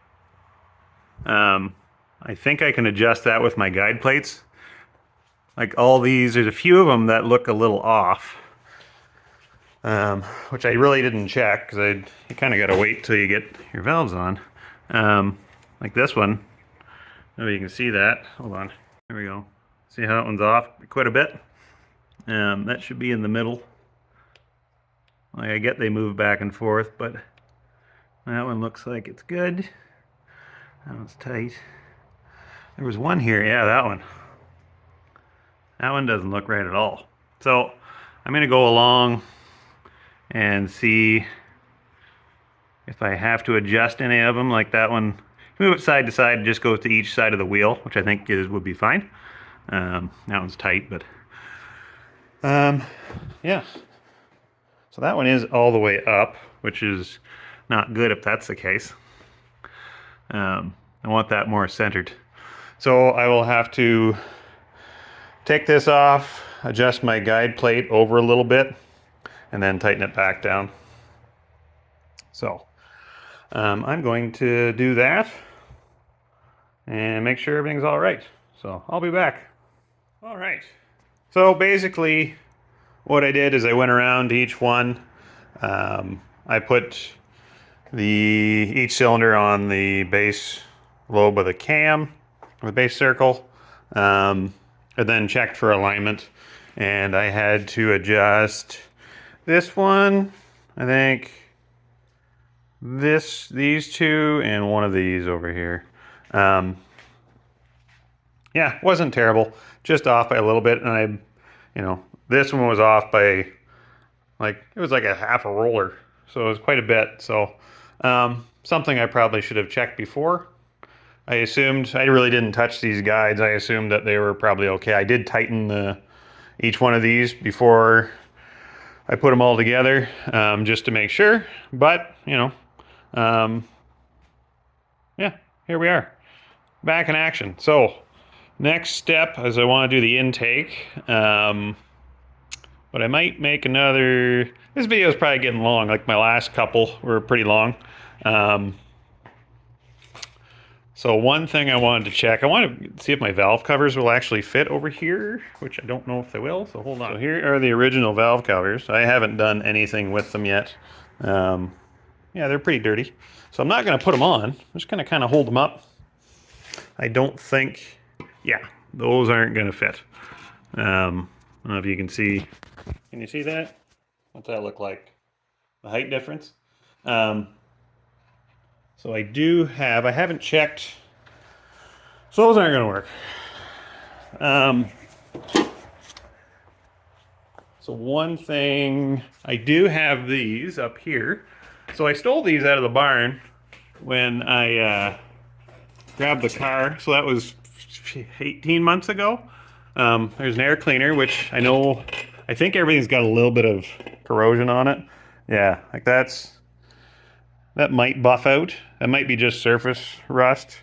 I think I can adjust that with my guide plates. Like all these, there's a few of them that look a little off, which I really didn't check because you kind of got to wait till you get your valves on. Like this one, maybe you can see that. Hold on, there we go. See how that one's off quite a bit? That should be in the middle. Like I get they move back and forth, but that one looks like it's good. That one's tight. There was one here, yeah, that one. That one doesn't look right at all. So I'm gonna go along and see if I have to adjust any of them. Like that one, move it side to side, it just goes to each side of the wheel, which I think would be fine. That one's tight, but yeah. So that one is all the way up, which is not good if that's the case. I want that more centered. So I will have to take this off, adjust my guide plate over a little bit, and then tighten it back down. So I'm going to do that and make sure everything's all right. So I'll be back. All right. So basically what I did is I went around to each one. I put each cylinder on the base lobe of the cam, the base circle, and then checked for alignment. And I had to adjust this one, I think these two, and one of these over here. Yeah, wasn't terrible, just off by a little bit. And this one was off by it was like a half a roller, so it was quite a bit. So something I probably should have checked before. I really didn't touch these guides. I assumed that they were probably okay. I did tighten each one of these before I put them all together, just to make sure. But yeah, here we are, back in action. So next step is I want to do the intake. But I might make another. This video is probably getting long. Like my last couple were pretty long. So one thing I wanted to check, I want to see if my valve covers will actually fit over here, which I don't know if they will, so hold on. So here are the original valve covers. I haven't done anything with them yet. Yeah, they're pretty dirty. So I'm not going to put them on. I'm just going to kind of hold them up. I don't think, yeah, those aren't going to fit. I don't know if you can see. Can you see that? What's that look like? The height difference? So I haven't checked. So those aren't going to work. So one thing, I do have these up here. So I stole these out of the barn when I grabbed the car. So that was 18 months ago. There's an air cleaner, which I think everything's got a little bit of corrosion on it. Yeah, like that might buff out. That might be just surface rust.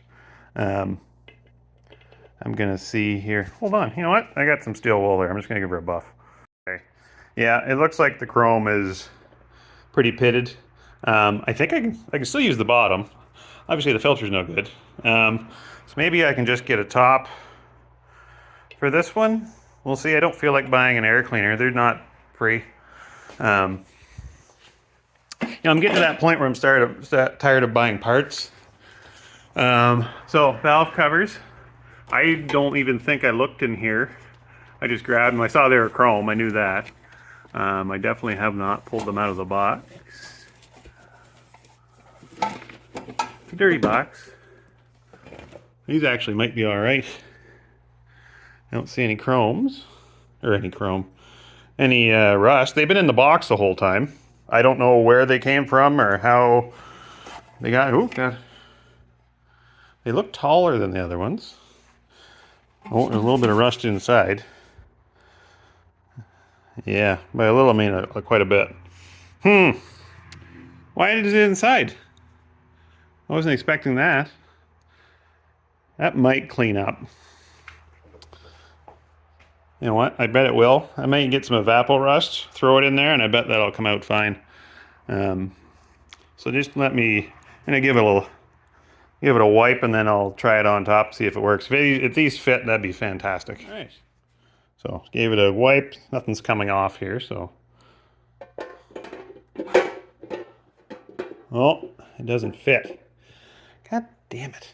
I'm gonna see here. Hold on, you know what? I got some steel wool there. I'm just gonna give her a buff. Okay. Yeah, it looks like the chrome is pretty pitted. I think I can still use the bottom. Obviously the filter's no good. So maybe I can just get a top for this one. We'll see. I don't feel like buying an air cleaner. They're not free. I'm getting to that point where I'm tired of buying parts. So valve covers. I don't even think I looked in here. I just grabbed them. I saw they were chrome. I knew that. I definitely have not pulled them out of the box. It's a dirty box. These actually might be all right. I don't see any chromes, or any rust. They've been in the box the whole time. I don't know where they came from or how they got. Oh, God. They look taller than the other ones. Oh, there's a little bit of rust inside. Yeah, by a little I mean quite a bit. Why is it inside? I wasn't expecting that. That might clean up. You know what? I bet it will. I might get some evapor rust, throw it in there, and I bet that'll come out fine. So just let me, I'm gonna give it a wipe, and then I'll try it on top, see if it works. If these fit, that'd be fantastic. All right. So gave it a wipe. Nothing's coming off here, so. Oh, it doesn't fit. God damn it.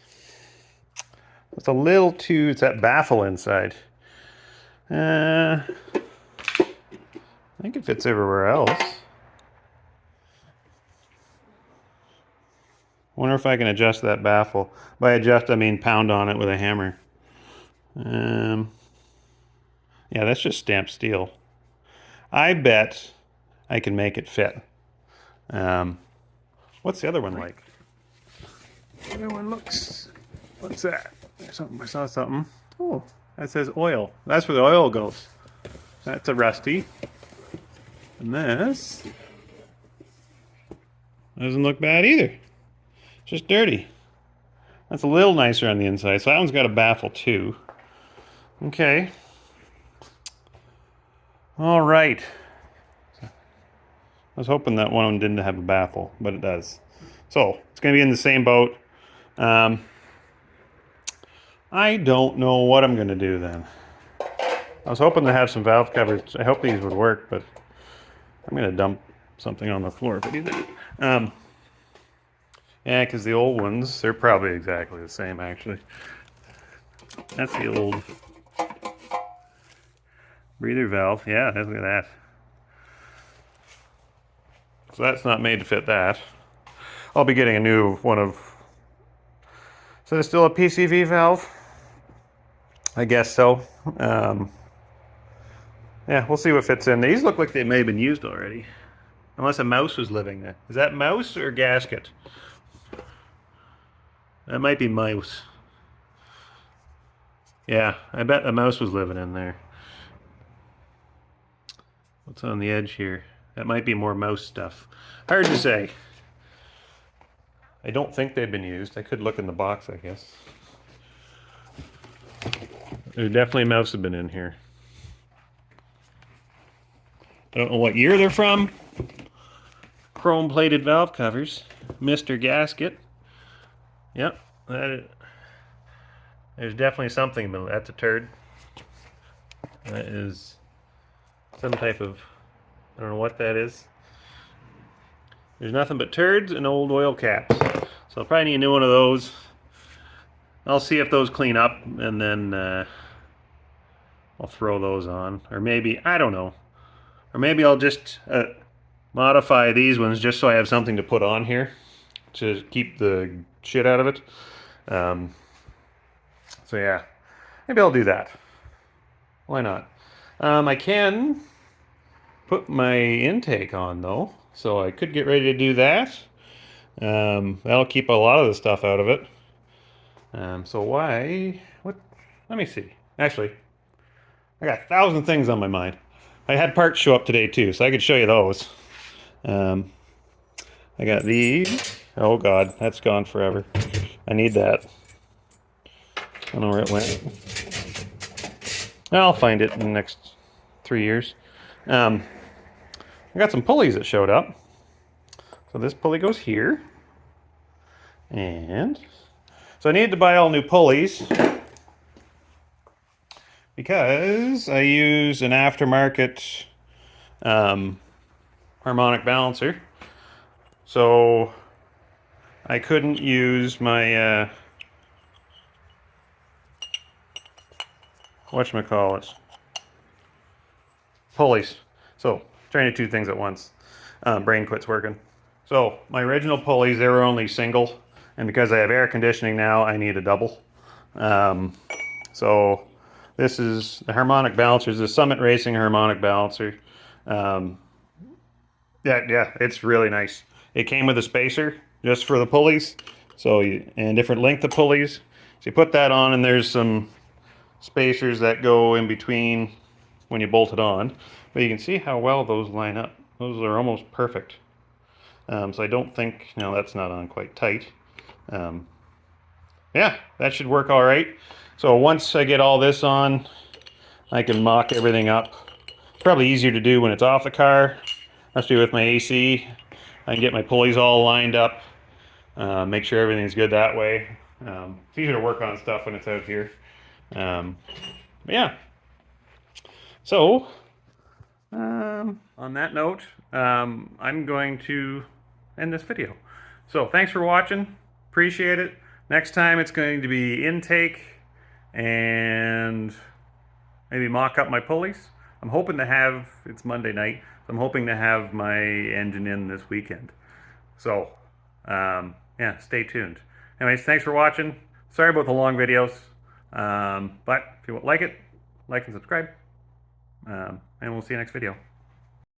It's a little too, it's that baffle inside. I think it fits everywhere else. Wonder if I can adjust that baffle. By adjust, I mean pound on it with a hammer. Yeah, that's just stamped steel. I bet I can make it fit. What's the other one like? The other one looks, what's that? There's something, I saw something. Oh, that says oil. That's where the oil goes. That's a rusty. And this doesn't look bad either. It's just dirty. That's a little nicer on the inside. So that one's got a baffle too. Okay. All right. I was hoping that one didn't have a baffle, but it does. So it's going to be in the same boat. I don't know what I'm going to do then. I was hoping to have some valve covers. I hope these would work, but I'm going to dump something on the floor if I do that. Yeah, because the old ones, they're probably exactly the same, actually. That's the old breather valve. Yeah, look at that. So that's not made to fit that. I'll be getting a new one of... So there's still a PCV valve? I guess so. Yeah, we'll see what fits in. These look like they may have been used already. Unless a mouse was living there. Is that mouse or gasket? That might be mouse. Yeah, I bet a mouse was living in there. What's on the edge here? That might be more mouse stuff. Hard to say. I don't think they've been used. I could look in the box, I guess. There's definitely a mouse have been in here. I don't know what year they're from. Chrome plated valve covers. Mr. Gasket. Yep. There's definitely something, but that's a turd. That is some type of, I don't know what that is. There's nothing but turds and old oil caps. So I'll probably need a new one of those. I'll see if those clean up, and then I'll throw those on. Or maybe, I don't know. Or maybe I'll just modify these ones just so I have something to put on here to keep the shit out of it. So yeah, maybe I'll do that. Why not? I can put my intake on though, so I could get ready to do that. That'll keep a lot of the stuff out of it. So why? What? Let me see. Actually, I got 1,000 things on my mind. I had parts show up today too, so I could show you those. I got these. Oh God, that's gone forever. I need that. I don't know where it went. I'll find it in the next 3 years. I got some pulleys that showed up. So this pulley goes here. And so I needed to buy all new pulleys because I use an aftermarket harmonic balancer. So I couldn't use my whatchamacallit, pulleys. So trying to do 2 things at once. Brain quits working. So my original pulleys, they were only single, and because I have air conditioning now, I need a double. So this is the harmonic balancer, the Summit Racing harmonic balancer. Yeah, it's really nice. It came with a spacer just for the pulleys, so and different length of pulleys. So you put that on, and there's some spacers that go in between when you bolt it on. But you can see how well those line up. Those are almost perfect. So I don't think, no, that's not on quite tight. Yeah, that should work all right. So once I get all this on, I can mock everything up. It's probably easier to do when it's off the car. Has to do with my AC. I can get my pulleys all lined up, make sure everything's good that way. It's easier to work on stuff when it's out here. But yeah. So, on that note, I'm going to end this video. So thanks for watching. Appreciate it. Next time it's going to be intake and maybe mock up my pulleys. I'm hoping to have, it's Monday night, so I'm hoping to have my engine in this weekend. So, yeah, stay tuned. Anyways, thanks for watching. Sorry about the long videos, but if you like it, like and subscribe, and we'll see you next video.